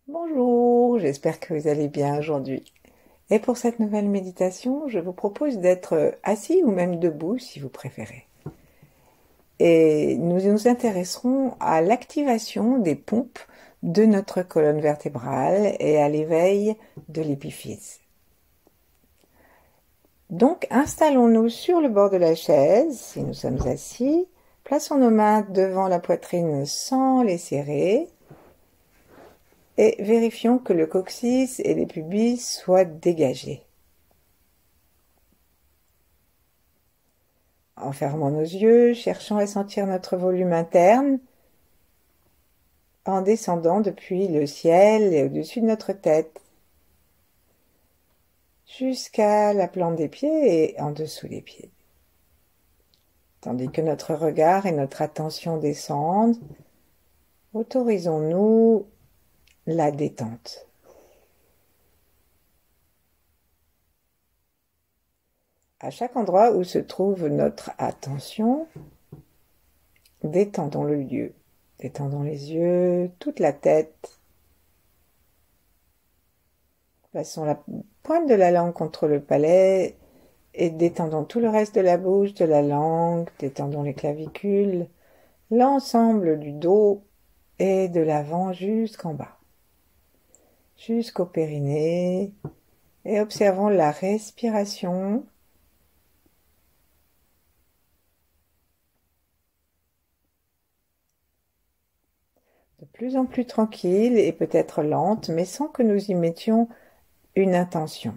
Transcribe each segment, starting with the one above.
Bonjour, j'espère que vous allez bien aujourd'hui. Et pour cette nouvelle méditation, je vous propose d'être assis ou même debout si vous préférez. Et nous nous intéresserons à l'activation des pompes de notre colonne vertébrale et à l'éveil de l'épiphyse. Donc installons-nous sur le bord de la chaise si nous sommes assis. Plaçons nos mains devant la poitrine sans les serrer. Et vérifions que le coccyx et les pubis soient dégagés. En fermant nos yeux, cherchons à sentir notre volume interne en descendant depuis le ciel et au-dessus de notre tête jusqu'à la plante des pieds et en dessous des pieds. Tandis que notre regard et notre attention descendent, autorisons-nous la détente. À chaque endroit où se trouve notre attention, détendons le lieu. Détendons les yeux, toute la tête. Passons la pointe de la langue contre le palais et détendons tout le reste de la bouche, de la langue, détendons les clavicules, l'ensemble du dos et de l'avant jusqu'en bas, jusqu'au périnée, et observons la respiration. De plus en plus tranquille et peut-être lente, mais sans que nous y mettions une intention.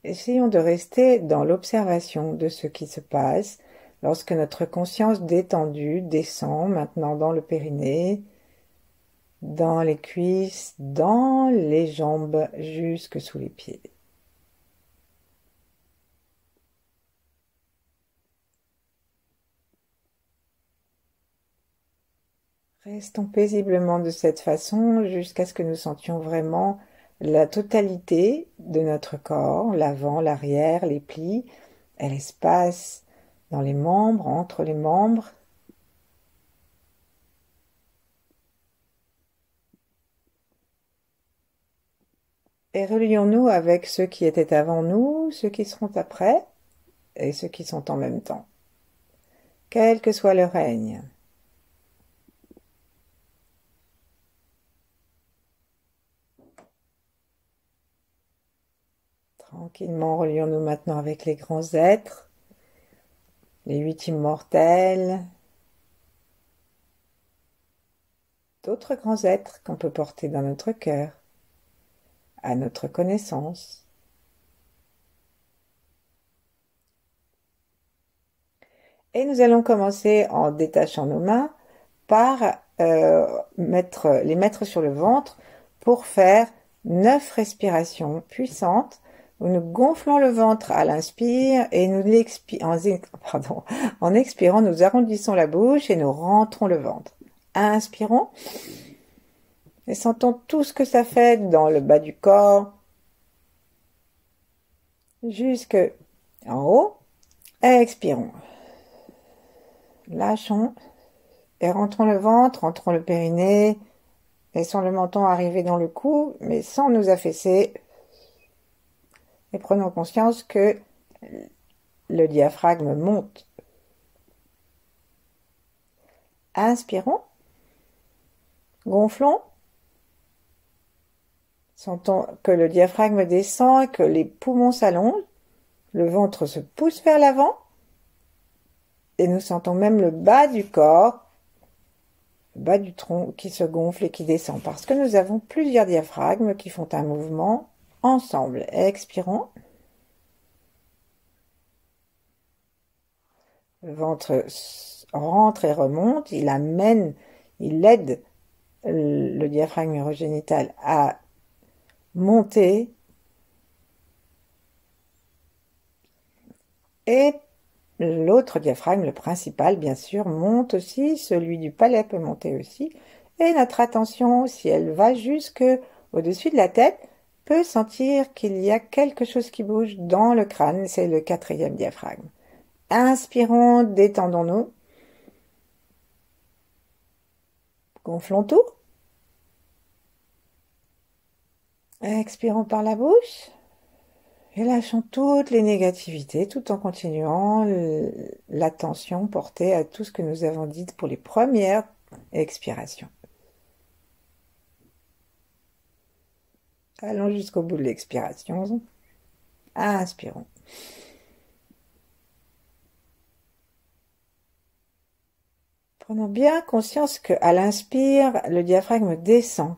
Essayons de rester dans l'observation de ce qui se passe lorsque notre conscience détendue descend maintenant dans le périnée, dans les cuisses, dans les jambes, jusque sous les pieds. Restons paisiblement de cette façon jusqu'à ce que nous sentions vraiment la totalité de notre corps, l'avant, l'arrière, les plis et l'espace dans les membres, entre les membres. Et relions-nous avec ceux qui étaient avant nous, ceux qui seront après et ceux qui sont en même temps, quel que soit le règne. Tranquillement, relions-nous maintenant avec les grands êtres, les 8 immortels, d'autres grands êtres qu'on peut porter dans notre cœur, à notre connaissance. Et nous allons commencer en détachant nos mains par les mettre sur le ventre pour faire 9 respirations puissantes où nous gonflons le ventre à l'inspire et en expirant, nous arrondissons la bouche et nous rentrons le ventre. Inspirons et sentons tout ce que ça fait dans le bas du corps jusque en haut. Expirons. Lâchons et rentrons le ventre, rentrons le périnée, laissons le menton arriver dans le cou, mais sans nous affaisser. Et prenons conscience que le diaphragme monte. Inspirons, gonflons, sentons que le diaphragme descend, que les poumons s'allongent, le ventre se pousse vers l'avant, et nous sentons même le bas du corps, le bas du tronc qui se gonfle et qui descend, parce que nous avons plusieurs diaphragmes qui font un mouvement ensemble. Expirons. Le ventre rentre et remonte, il aide le diaphragme urogénital à monter et l'autre diaphragme, le principal bien sûr, monte aussi, celui du palais peut monter aussi, et notre attention, si elle va jusque au-dessus de la tête, peut sentir qu'il y a quelque chose qui bouge dans le crâne, c'est le 4e diaphragme. Inspirons, détendons-nous. Gonflons tout. Expirons par la bouche. Et lâchons toutes les négativités tout en continuant l'attention portée à tout ce que nous avons dit pour les premières expirations. Allons jusqu'au bout de l'expiration. Inspirons. Prenons bien conscience qu'à l'inspire, le diaphragme descend.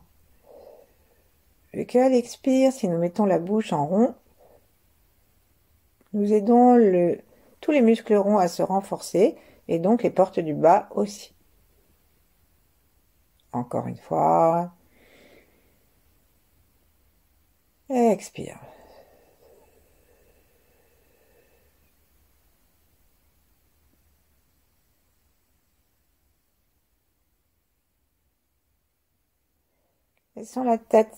Et qu'à l'expire, si nous mettons la bouche en rond, nous aidons tous les muscles ronds à se renforcer et donc les portes du bas aussi. Encore une fois. Expire. Laissons la tête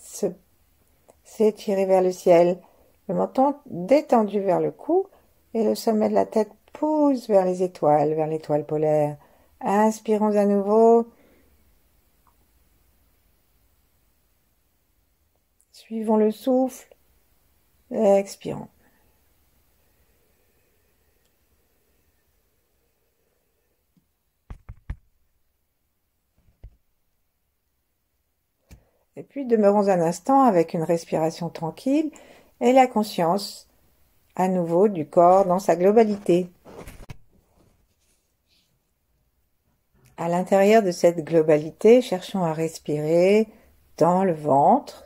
s'étirer vers le ciel, le menton détendu vers le cou et le sommet de la tête pousse vers les étoiles, vers l'étoile polaire. Inspirons à nouveau. Suivons le souffle. Expirons. Et puis demeurons un instant avec une respiration tranquille et la conscience à nouveau du corps dans sa globalité. À l'intérieur de cette globalité, cherchons à respirer dans le ventre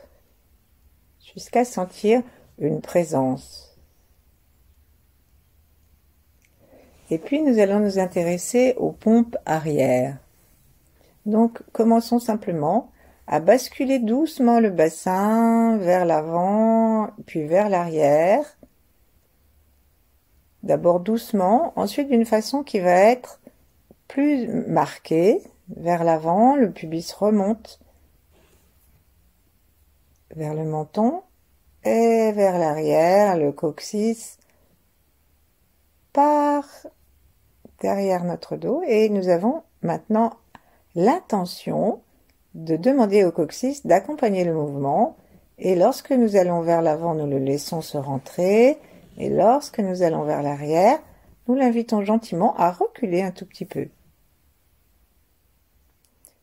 jusqu'à sentir une présence. Et puis nous allons nous intéresser aux pompes arrière. Donc commençons simplement à basculer doucement le bassin vers l'avant, puis vers l'arrière. D'abord doucement, ensuite d'une façon qui va être plus marquée. Vers l'avant, le pubis remonte vers le menton et vers l'arrière, le coccyx part derrière notre dos et nous avons maintenant l'intention de demander au coccyx d'accompagner le mouvement et lorsque nous allons vers l'avant, nous le laissons se rentrer et lorsque nous allons vers l'arrière, nous l'invitons gentiment à reculer un tout petit peu.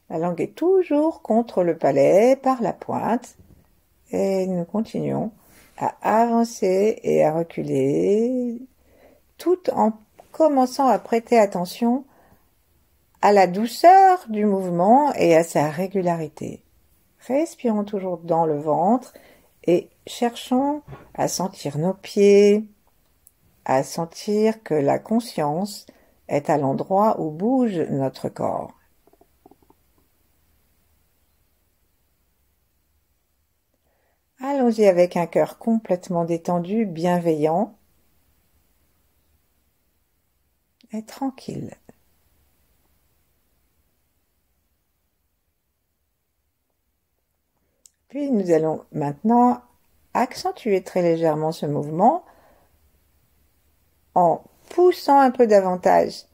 La langue est toujours contre le palais par la pointe et nous continuons à avancer et à reculer tout en commençant à prêter attention à la douceur du mouvement et à sa régularité. Respirons toujours dans le ventre et cherchons à sentir nos pieds, à sentir que la conscience est à l'endroit où bouge notre corps. Allons-y avec un cœur complètement détendu, bienveillant et tranquille. Puis nous allons maintenant accentuer très légèrement ce mouvement en poussant un peu davantage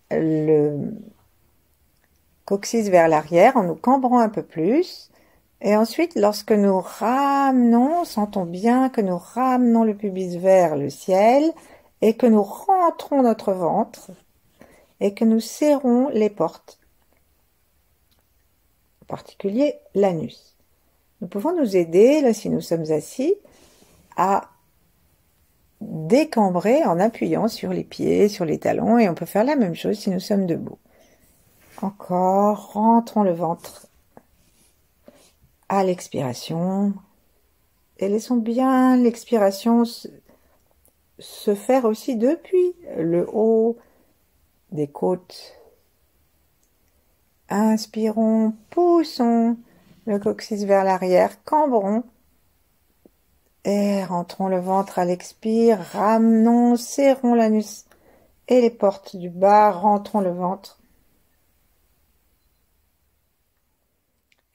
le coccyx vers l'arrière, en nous cambrant un peu plus. Et ensuite, lorsque nous ramenons, sentons bien que nous ramenons le pubis vers le ciel et que nous rentrons notre ventre et que nous serrons les portes, en particulier l'anus. Nous pouvons nous aider, là, si nous sommes assis, à décambrer en appuyant sur les pieds, sur les talons, et on peut faire la même chose si nous sommes debout. Encore, rentrons le ventre à l'expiration et laissons bien l'expiration se faire aussi depuis le haut des côtes. Inspirons, poussons le coccyx vers l'arrière, cambrons et rentrons le ventre à l'expire, ramenons, serrons l'anus et les portes du bas, rentrons le ventre.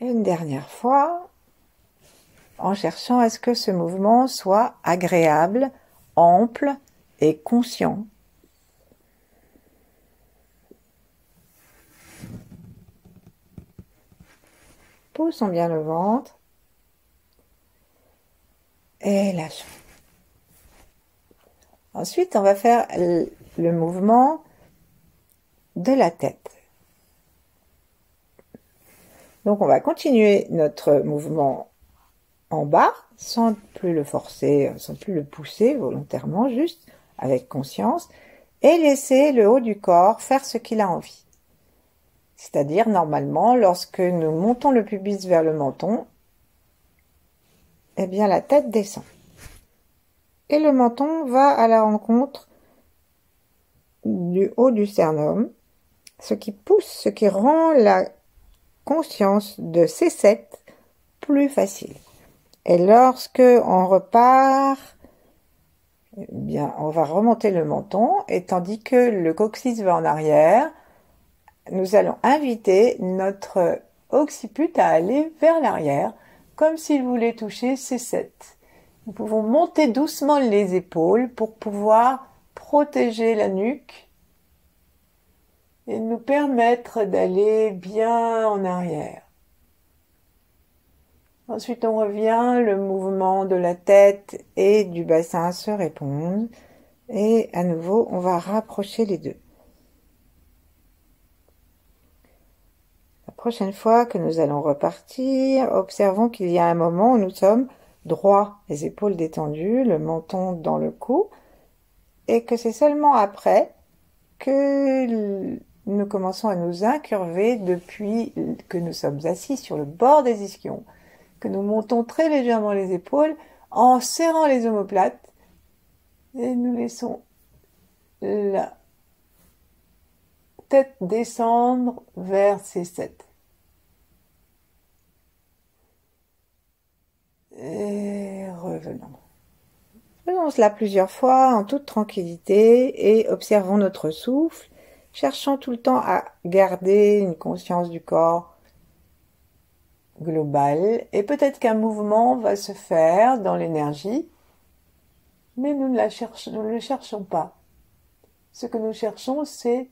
Et une dernière fois, en cherchant à ce que ce mouvement soit agréable, ample et conscient. Poussons bien le ventre. Et lâchons. Ensuite, on va faire le mouvement de la tête. Donc, on va continuer notre mouvement en bas, sans plus le forcer, sans plus le pousser volontairement, juste avec conscience, et laisser le haut du corps faire ce qu'il a envie. C'est-à-dire, normalement, lorsque nous montons le pubis vers le menton, eh bien, la tête descend. Et le menton va à la rencontre du haut du sternum, ce qui pousse, ce qui rend la conscience de C7 plus facile. Et lorsque on repart, eh bien, on va remonter le menton, et tandis que le coccyx va en arrière, nous allons inviter notre occiput à aller vers l'arrière, comme s'il voulait toucher C7. Nous pouvons monter doucement les épaules pour pouvoir protéger la nuque et nous permettre d'aller bien en arrière. Ensuite, on revient, le mouvement de la tête et du bassin se répondent et à nouveau, on va rapprocher les deux. La prochaine fois que nous allons repartir, observons qu'il y a un moment où nous sommes droits, les épaules détendues, le menton dans le cou, et que c'est seulement après que nous commençons à nous incurver depuis que nous sommes assis sur le bord des ischions, que nous montons très légèrement les épaules en serrant les omoplates et nous laissons la tête descendre vers C7. Et revenons. Faisons cela plusieurs fois en toute tranquillité et observons notre souffle. Cherchons tout le temps à garder une conscience du corps globale et peut-être qu'un mouvement va se faire dans l'énergie, mais nous ne le cherchons pas. Ce que nous cherchons, c'est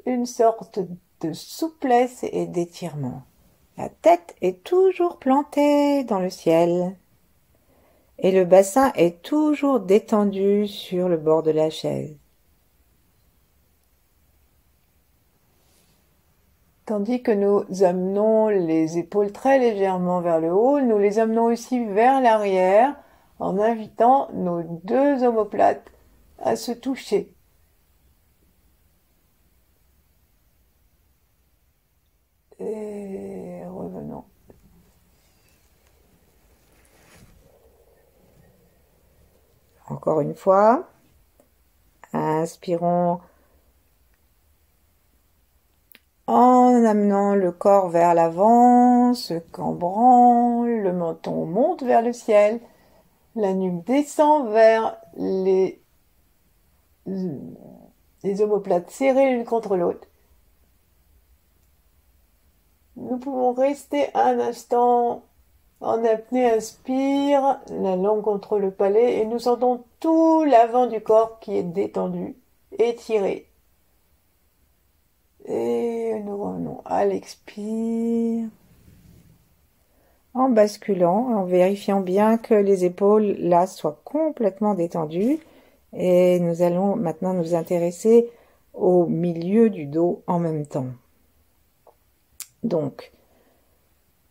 une sorte de souplesse et d'étirement. La tête est toujours plantée dans le ciel et le bassin est toujours détendu sur le bord de la chaise. Tandis que nous amenons les épaules très légèrement vers le haut, nous les amenons aussi vers l'arrière en invitant nos deux omoplates à se toucher. Et revenons. Encore une fois, inspirons en amenant le corps vers l'avant, se cambrant, le menton monte vers le ciel, la nuque descend vers les omoplates serrées l'une contre l'autre. Nous pouvons rester un instant en apnée, inspire, la langue contre le palais, et nous sentons tout l'avant du corps qui est détendu, étiré. Et nous revenons à l'expire, en basculant, en vérifiant bien que les épaules là soient complètement détendues. Et nous allons maintenant nous intéresser au milieu du dos en même temps. Donc,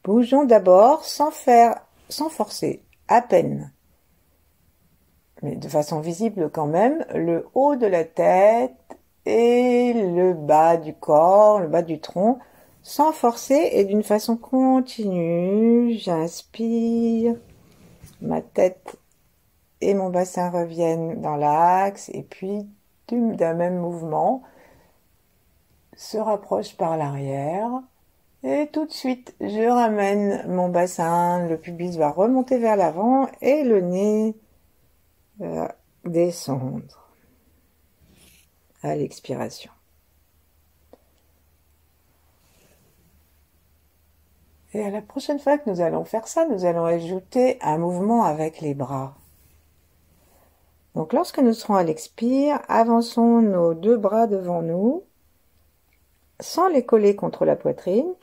bougeons d'abord sans forcer, à peine, mais de façon visible quand même, le haut de la tête et le bas du corps, le bas du tronc, sans forcer et d'une façon continue. J'inspire, ma tête et mon bassin reviennent dans l'axe et puis d'un même mouvement se rapproche par l'arrière. Et tout de suite, je ramène mon bassin, le pubis va remonter vers l'avant et le nez va descendre à l'expiration. Et à la prochaine fois que nous allons faire ça, nous allons ajouter un mouvement avec les bras. Donc lorsque nous serons à l'expire, avançons nos deux bras devant nous, sans les coller contre la poitrine,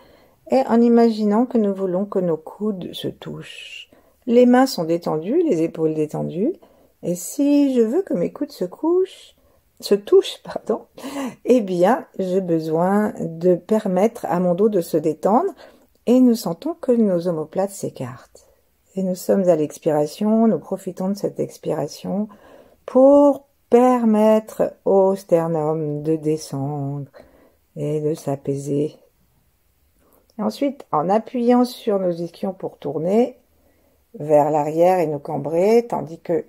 et en imaginant que nous voulons que nos coudes se touchent. Les mains sont détendues, les épaules détendues, et si je veux que mes coudes se touchent, pardon, eh bien, j'ai besoin de permettre à mon dos de se détendre et nous sentons que nos omoplates s'écartent. Et nous sommes à l'expiration, nous profitons de cette expiration pour permettre au sternum de descendre et de s'apaiser. Ensuite, en appuyant sur nos ischions pour tourner vers l'arrière et nous cambrer, tandis que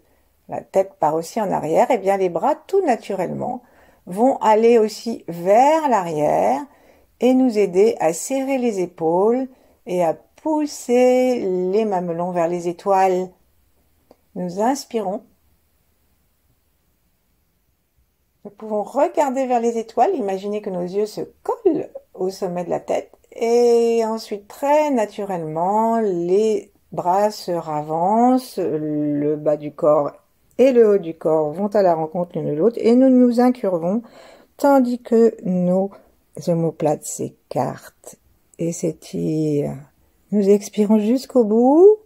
la tête part aussi en arrière, et bien les bras, tout naturellement, vont aller aussi vers l'arrière et nous aider à serrer les épaules et à pousser les mamelons vers les étoiles. Nous inspirons. Nous pouvons regarder vers les étoiles, imaginer que nos yeux se collent au sommet de la tête et ensuite très naturellement les bras se ravancent, le bas du corps et le haut du corps vont à la rencontre l'une de l'autre et nous nous incurvons tandis que nos omoplates s'écartent et s'étirent. Nous expirons jusqu'au bout,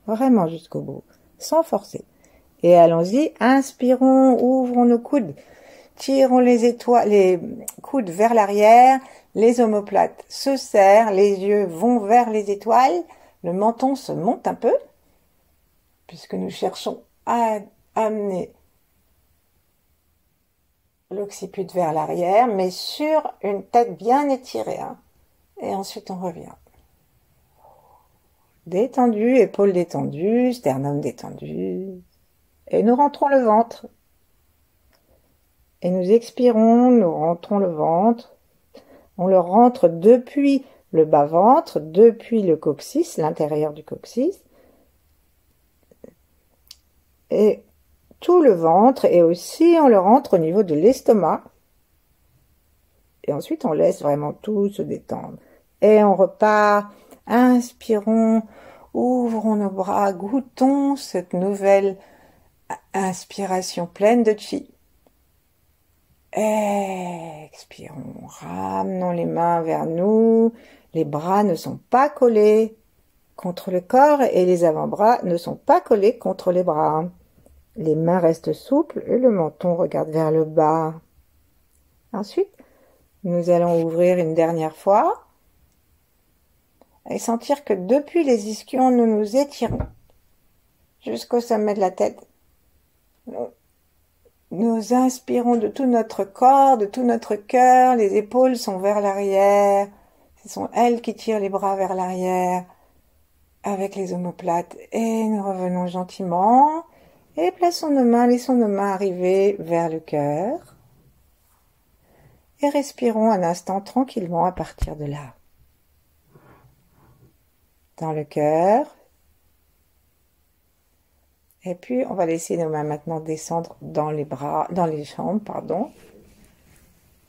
vraiment jusqu'au bout, sans forcer. Et allons-y, inspirons, ouvrons nos coudes, tirons les coudes vers l'arrière, les omoplates se serrent, les yeux vont vers les étoiles, le menton se monte un peu, puisque nous cherchons à amener l'occiput vers l'arrière, mais sur une tête bien étirée. Et ensuite, on revient. Détendu, épaules détendues, sternum détendu. Et nous rentrons le ventre. Et nous expirons, nous rentrons le ventre. On le rentre depuis le bas-ventre, depuis le coccyx, l'intérieur du coccyx. Et tout le ventre, et aussi on le rentre au niveau de l'estomac. Et ensuite, on laisse vraiment tout se détendre. Et on repart. Inspirons, ouvrons nos bras, goûtons cette nouvelle inspiration pleine de chi. Expirons, ramenons les mains vers nous. Les bras ne sont pas collés contre le corps et les avant-bras ne sont pas collés contre les bras. Les mains restent souples et le menton regarde vers le bas. Ensuite, nous allons ouvrir une dernière fois et sentir que depuis les ischions, nous nous étirons jusqu'au sommet de la tête. Nous inspirons de tout notre corps, de tout notre cœur. Les épaules sont vers l'arrière. Ce sont elles qui tirent les bras vers l'arrière avec les omoplates. Et nous revenons gentiment et plaçons nos mains, laissons nos mains arriver vers le cœur. Et respirons un instant tranquillement à partir de là. Dans le cœur. Et puis, on va laisser nos mains maintenant descendre dans les bras, dans les jambes, pardon,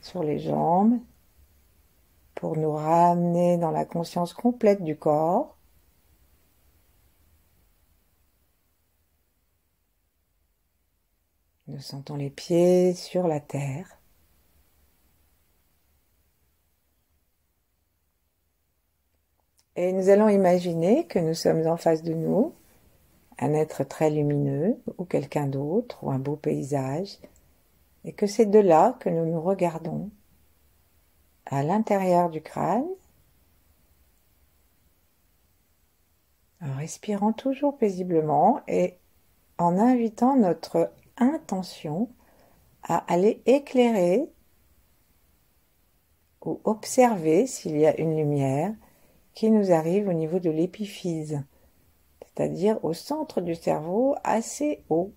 sur les jambes, pour nous ramener dans la conscience complète du corps. Nous sentons les pieds sur la terre. Et nous allons imaginer que nous sommes en face de nous, un être très lumineux, ou quelqu'un d'autre, ou un beau paysage, et que c'est de là que nous nous regardons, à l'intérieur du crâne, en respirant toujours paisiblement et en invitant notre intention à aller éclairer ou observer s'il y a une lumière qui nous arrive au niveau de l'épiphyse, c'est-à-dire au centre du cerveau assez haut.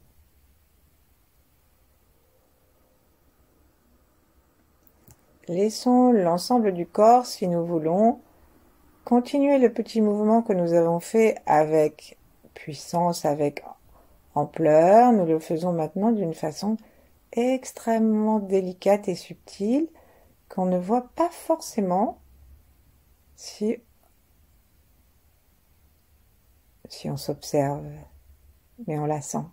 Laissons l'ensemble du corps, si nous voulons, continuer le petit mouvement que nous avons fait avec puissance, avec ampleur. Nous le faisons maintenant d'une façon extrêmement délicate et subtile qu'on ne voit pas forcément si on s'observe, mais on la sent.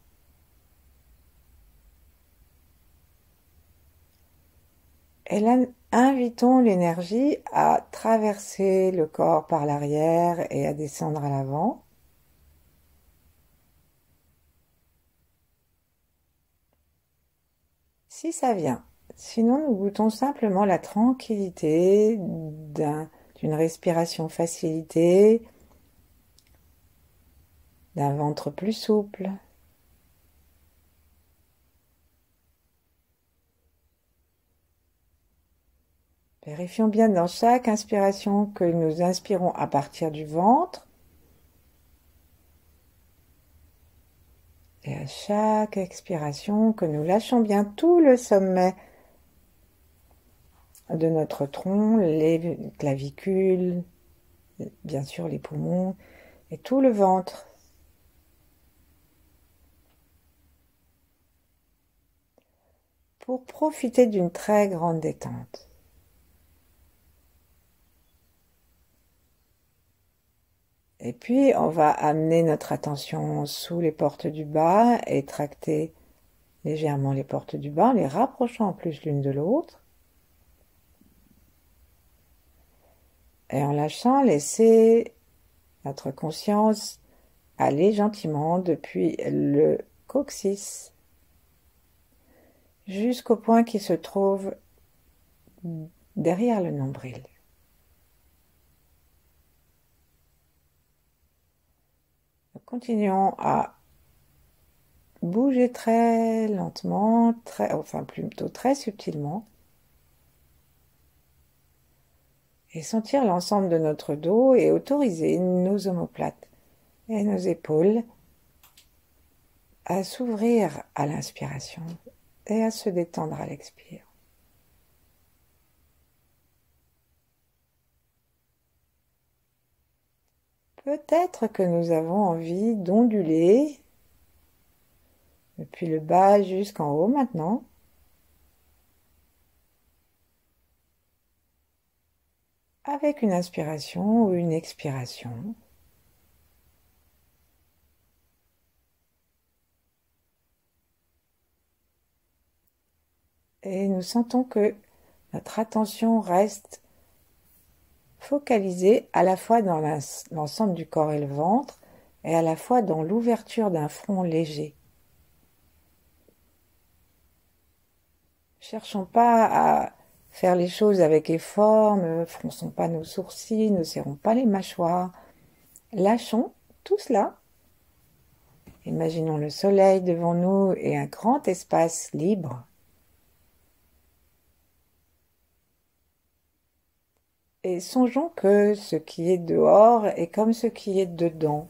Et là, invitons l'énergie à traverser le corps par l'arrière et à descendre à l'avant. Si ça vient. Sinon, nous goûtons simplement la tranquillité d'une respiration facilitée, d'un ventre plus souple. Vérifions bien dans chaque inspiration que nous inspirons à partir du ventre et à chaque expiration que nous lâchons bien tout le sommet de notre tronc, les clavicules, bien sûr les poumons et tout le ventre. Pour profiter d'une très grande détente. Et puis, on va amener notre attention sous les portes du bas et tracter légèrement les portes du bas, en les rapprochant en plus l'une de l'autre. Et en lâchant, laisser notre conscience aller gentiment depuis le coccyx jusqu'au point qui se trouve derrière le nombril. Continuons à bouger très lentement, enfin plutôt très subtilement, et sentir l'ensemble de notre dos et autoriser nos omoplates et nos épaules à s'ouvrir à l'inspiration et à se détendre à l'expire. Peut-être que nous avons envie d'onduler depuis le bas jusqu'en haut maintenant. Avec une inspiration ou une expiration. Et nous sentons que notre attention reste focalisée à la fois dans l'ensemble du corps et le ventre, et à la fois dans l'ouverture d'un front léger. Cherchons pas à faire les choses avec effort, ne fronçons pas nos sourcils, ne serrons pas les mâchoires. Lâchons tout cela. Imaginons le soleil devant nous et un grand espace libre. Et songeons que ce qui est dehors est comme ce qui est dedans.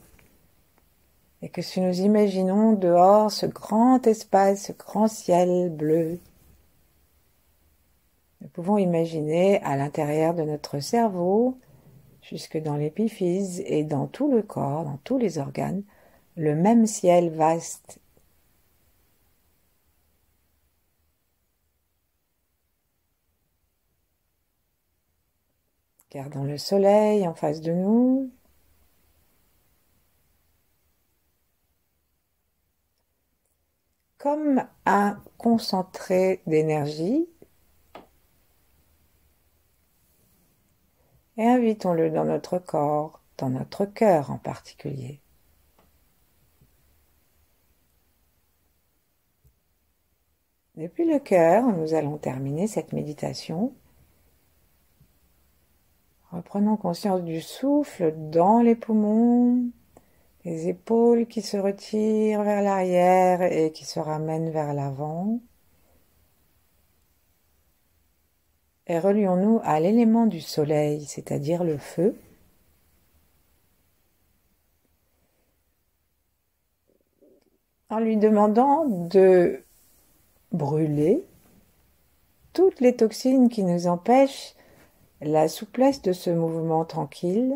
Et que si nous imaginons dehors ce grand espace, ce grand ciel bleu, nous pouvons imaginer à l'intérieur de notre cerveau, jusque dans l'épiphyse et dans tout le corps, dans tous les organes, le même ciel vaste. Gardons le soleil en face de nous. Comme un concentré d'énergie. Et invitons-le dans notre corps, dans notre cœur en particulier. Depuis le cœur, nous allons terminer cette méditation. Reprenons conscience du souffle dans les poumons, les épaules qui se retirent vers l'arrière et qui se ramènent vers l'avant. Et relions-nous à l'élément du soleil, c'est-à-dire le feu. En lui demandant de brûler toutes les toxines qui nous empêchent la souplesse de ce mouvement tranquille.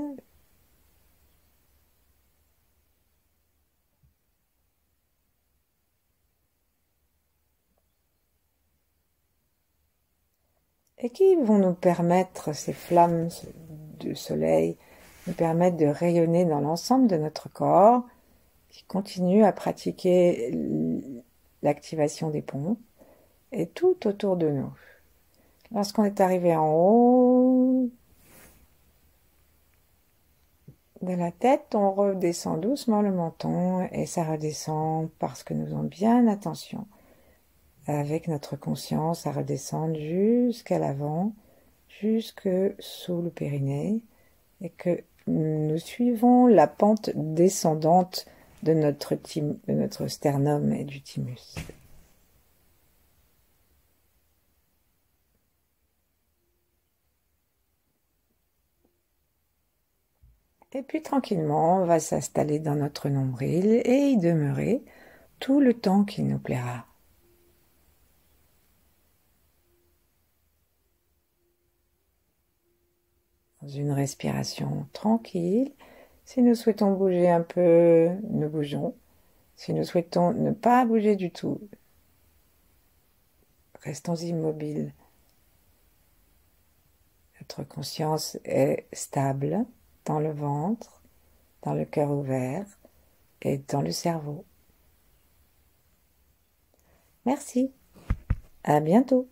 Et qui vont nous permettre, ces flammes de soleil, nous permettre de rayonner dans l'ensemble de notre corps, qui continue à pratiquer l'activation des pompes, et tout autour de nous. Lorsqu'on est arrivé en haut de la tête, on redescend doucement le menton et ça redescend parce que nous faisons bien attention avec notre conscience à redescendre jusqu'à l'avant, jusque sous le périnée et que nous suivons la pente descendante de notre sternum et du thymus. Et puis tranquillement, on va s'installer dans notre nombril et y demeurer tout le temps qu'il nous plaira. Dans une respiration tranquille. Si nous souhaitons bouger un peu, nous bougeons. Si nous souhaitons ne pas bouger du tout, restons immobiles. Notre conscience est stable dans le ventre, dans le cœur ouvert et dans le cerveau. Merci. À bientôt.